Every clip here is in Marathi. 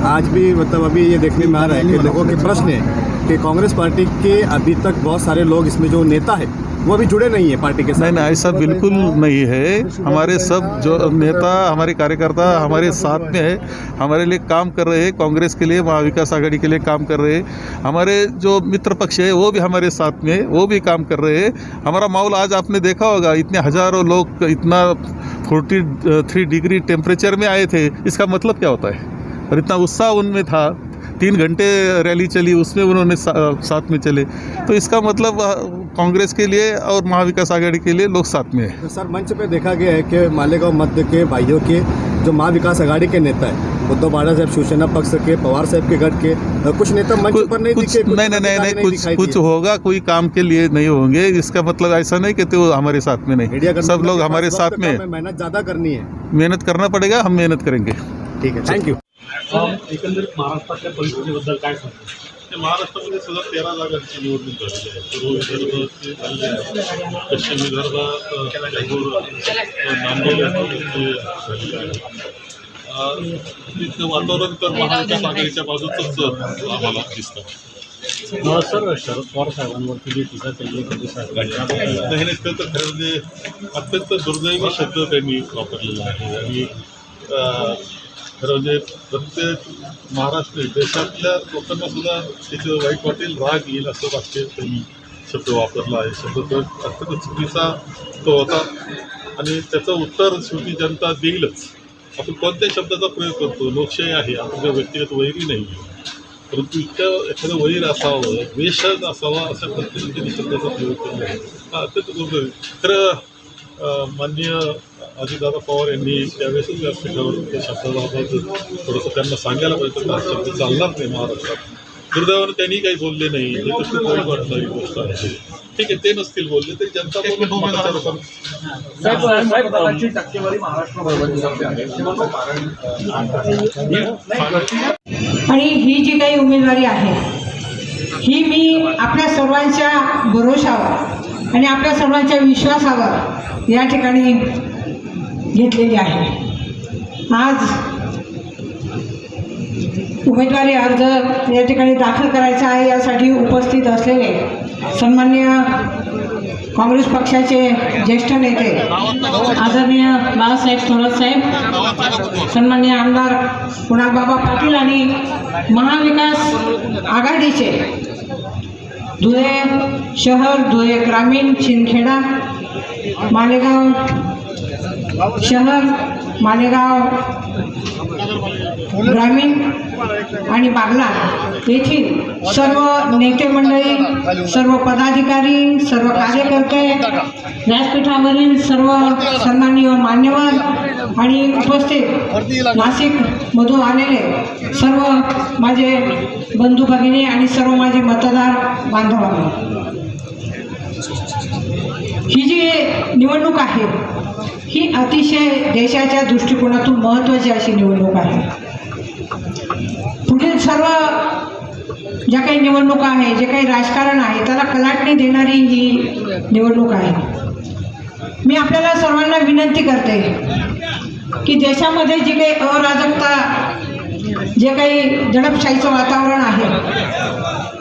आज भी मतलब अभी ये देखने में आ रहा है कि लोगों के प्रश्न है कि कांग्रेस पार्टी के अभी तक बहुत सारे लोग इसमें जो नेता है वो अभी जुड़े नहीं है पार्टी के साथ। नहीं, ऐसा बिल्कुल नहीं है। हमारे सब जो नेता, हमारे कार्यकर्ता हमारे साथ में है, हमारे लिए काम कर रहे हैं, कांग्रेस के लिए, महाविकास आघाड़ी के लिए काम कर रहे हैं। हमारे जो मित्र पक्ष है वो भी हमारे साथ में है, वो भी काम कर रहे हैं। हमारा माहौल आज आपने देखा होगा, इतने हज़ारों लोग इतना 43 डिग्री टेम्परेचर में आए थे। इसका मतलब क्या होता है? और इतना उत्साह उनमें था, 3 घंटे रैली चली, उसमें उन्होंने साथ में चले। तो इसका मतलब कांग्रेस के लिए और महाविकास आघाड़ी के लिए लोग साथ में हैं। तो सर, मंच पे देखा गया है कि मालेगांव मध्य के भाइयों के जो महाविकास आघाड़ी के नेता है, उद्धव बाळा साहब शिवसेना पक्ष के, पवार साहब के गढ़ के कुछ नेता मंच पर नहीं दिखे। नहीं, कुछ होगा, कोई काम के लिए नहीं होंगे। इसका मतलब ऐसा नहीं कि तो हमारे साथ में नहीं, सब लोग हमारे साथ में। मेहनत ज़्यादा करनी है, मेहनत करना पड़ेगा, हम मेहनत करेंगे। ठीक है, थँक्यू। एकंदरीत महाराष्ट्रातल्या परिस्थितीबद्दल काय सांगतो? महाराष्ट्रामध्ये सलग 13 जागांची निवडणूक झालेली आहे. पूर्व विदर्भाची झालेली आहे, पश्चिम विदर्भात नांदेड झालेली आहे. तिथलं वातावरण तर महाविकास आघाडीच्या बाजूचंच आम्हाला दिसतं. सर, शरद पवार साहेबांवरती जी टीका केली नाही तर खरं म्हणजे अत्यंत दुर्दैवी शब्द त्यांनी वापरलेला आहे. आणि खरं म्हणजे प्रत्येक महाराष्ट्र देशातल्या लोकांना सुद्धा त्याचं वाईट वाटेल, राग येईल असं वाक्य त्यांनी शब्द वापरला आहे. शब्द तो अत्यंत चुकीचा तो होता आणि त्याचं उत्तर शेवटी जनता देईलच. आपण कोणत्याही शब्दाचा प्रयोग करतो, लोकशाही आहे, आपल्या व्यक्तिगत वैरी नाही आहे, परंतु इतकं एखादं वैर असावं, द्वेषच असावा अशा पद्धतीने त्यांनी शब्दाचा प्रयोग केला आहे. हा अत्यंत दुर्दैवी. खरं माननीय अजितदादा पवार यांनी त्यावेळेसच व्यासपीठावर त्या शब्दाबाबत थोडंसं त्यांना सांगायला पाहिजे तर हा शब्द चालणार नाही महाराष्ट्रात. दुर्दैवानं त्यांनी काही बोलले नाही, हे तर खूप वाईट वाटणारी गोष्ट आहे. ठीक आहे, ते नसतील बोलले तरी जनता आणि ही जी काही उमेदवारी आहे ही मी आपल्या सर्वांच्या भरोशावर आणि आपल्या सर्वांच्या विश्वासावर या ठिकाणी घेतलेली आहे. आज उमेदवारी अर्ज या ठिकाणी दाखल करायचा आहे, यासाठी उपस्थित असलेले सन्माननीय काँग्रेस पक्षाचे ज्येष्ठ नेते आदरणीय बाळासाहेब थोरात साहेब, सन्माननीय आमदार कुणालबाबा पाटील आणि महाविकास आघाडीचे धुळे शहर, धुळे ग्रामीण, शिंदखेडा, मालेगाव शहर, मालेगाव ग्रामीण आणि बागला येथील सर्व नेते मंडळी, सर्व पदाधिकारी, सर्व कार्यकर्ते, व्यासपीठावरील सर्व सन्माननीय मान्यवर आणि उपस्थित नाशिकमधून आलेले सर्व माझे बंधू भगिनी आणि सर्व माझे मतदार बांधवांनो, ही जी निवडणूक आहे ही अतिशय देशाच्या दृष्टिकोनातून महत्त्वाची अशी निवडणूक आहे. पुढील सर्व ज्या काही निवडणुका आहे, जे काही राजकारण आहे, त्याला कलाटणी देणारी ही निवडणूक आहे. मी आपल्याला सर्वांना विनंती करते की देशामध्ये जी काही अराजकता, जे काही दडपशाहीचं वातावरण आहे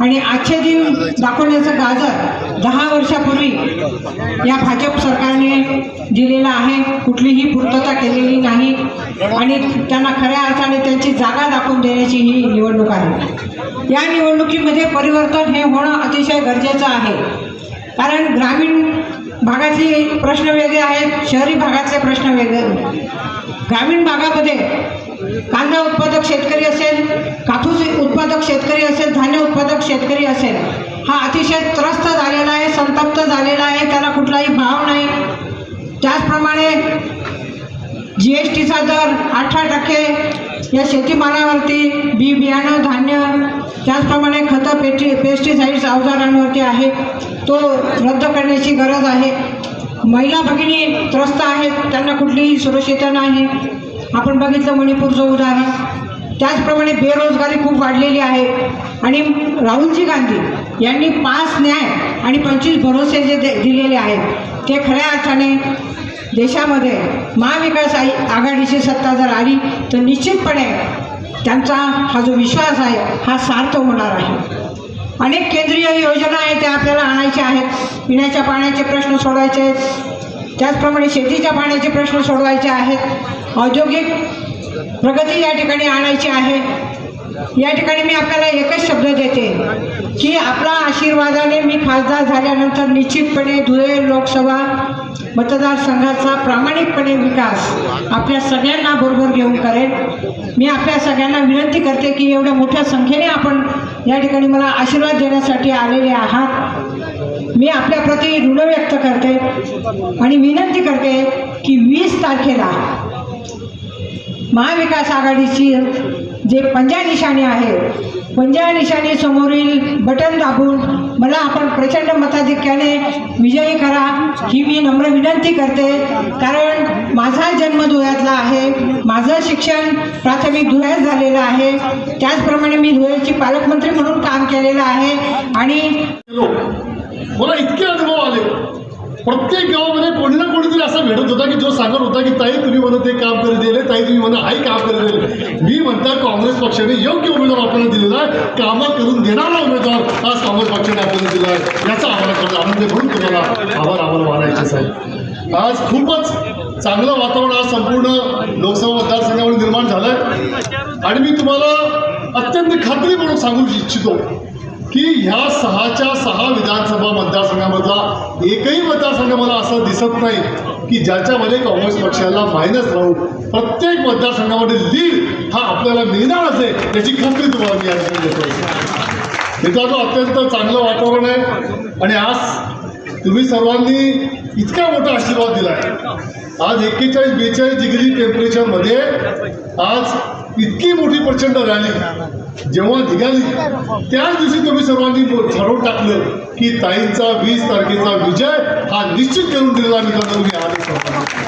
आणि आजचे दिन दाखवण्याचं गाजर 10 वर्षापूर्वी या भाजप सरकारने दिलेला आहे, कुठलीही पूर्तता केलेली नाही आणि त्यांना खऱ्या अर्थाने त्यांची जागा दाखवून देण्याची ही निवडणूक आहे. या निवडणुकीमध्ये परिवर्तन हे होणं अतिशय गरजेचं आहे, कारण ग्रामीण भागातले प्रश्न वेगळे आहेत, शहरी भागातले प्रश्न वेगळे. ग्रामीण भागामध्ये कांदा उत्पादक शेतकरी असेल, कापूस उत्पादक शेतकरी असेल, धान्य उत्पादक शेतकरी असेल, हा अतिशय त्रस्त झालेला आहे, संतप्त झालेला आहे, त्याला कुठलाही भाव नाही. त्याचप्रमाणे GSTचा दर 18% या शेतीमालावरती, बी बियाणं, धान्य, त्याचप्रमाणे खतं, पेस्टिसाइड्स अवजारांवरती आहे, तो रद्द करण्याची गरज आहे. महिला भगिनी त्रस्त आहेत, त्यांना कुठलीही सुरक्षितता नाही. आपण बघितलं मणिपूरचं उदाहरण. त्याचप्रमाणे बेरोजगारी खूप वाढलेली आहे आणि राहुलजी गांधी यांनी 5 न्याय आणि 25 भरोसे जे दिलेले आहेत ते खऱ्या अर्थाने देशामध्ये महाविकास आघाडीची सत्ता जर आली तर निश्चितपणे त्यांचा हा जो विश्वास आहे हा सार्थ होणार आहे. अनेक केंद्रीय योजना आहेत त्या आपल्याला आणायच्या आहेत. पिण्याच्या पाण्याचे प्रश्न सोडवायचे आहेत, त्याचप्रमाणे शेतीच्या पाण्याचे प्रश्न सोडवायचे आहेत, औद्योगिक प्रगती या ठिकाणी आणायची आहे. या ठिकाणी मी आपल्याला एकच शब्द देते की आपला आशीर्वादाने मी खासदार झाल्यानंतर निश्चितपणे धुळे लोकसभा मतदारसंघाचा प्रामाणिकपणे विकास आपल्या सगळ्यांना बरोबर घेऊन करेन. मी आपल्या सगळ्यांना विनंती करते की एवढ्या मोठ्या संख्येने आपण या ठिकाणी मला आशीर्वाद देण्यासाठी आलेले आहात. मी आपल्याप्रती ऋण व्यक्त करते आणि विनंती करते की 20 तारखेला महाविकास आघाडीची जे पंजा निशाणी आहे, पंजा निशाणी समोरील बटन दाबून मला आपण प्रचंड मताधिक्याने विजयी करा ही मी नम्र विनंती करते. कारण माझा जन्म धुळ्यातला आहे, माझं शिक्षण प्राथमिक धुळ्यात झालेलं आहे, त्याचप्रमाणे मी धुळ्याची पालकमंत्री म्हणून काम केलेलं आहे. आणि मला इतके अनुभव आले. प्रत्येक गावामध्ये कोणी ना कोणीतरी असं भेटत होता की जो सांगत होता की ताई तुम्ही म्हणत हे काम करू दिले, ताई तुम्ही म्हणा हाही काम करू दिले. मी म्हणता काँग्रेस पक्षाने योग्य उमेदवार आपल्याला दिलेला आहे, कामं करून देणारा उमेदवार आज काँग्रेस पक्षाने आपल्याला दिला आहे. याचा आम्हाला आनंद म्हणून तुम्हाला आभार मानायचे साहेब. आज खूपच चांगलं वातावरण आज संपूर्ण लोकसभा मतदारसंघामध्ये निर्माण झालं आहे. आणि मी तुम्हाला अत्यंत खात्री म्हणून सांगू इच्छितो की ह्या 6च्या 6 विधानसभा मतदारसंघामधला एकही मतदारसंघ मला असं दिसत नाही की ज्याच्यामध्ये काँग्रेस पक्षाला मायनस राहून प्रत्येक मतदारसंघामध्ये लीड हा आपल्याला मिळणार असेल याची खात्री तुम्हाला मी आज देतो. मित्रांनो, अत्यंत चांगलं वातावरण आहे आणि आज तुम्ही सर्वांनी इतका मोठा आशीर्वाद दिला आहे. आज 41-42 डिग्री टेम्परेचरमध्ये आज इतकी मोठी प्रचंड रॅली जेव्हा निघाली त्याच दिवशी तुम्ही सर्वांनी ठरवून टाकलं की ताईंचा 20 तारखेचा विजय हा निश्चित करून दिलेला मित्रांनो मी आज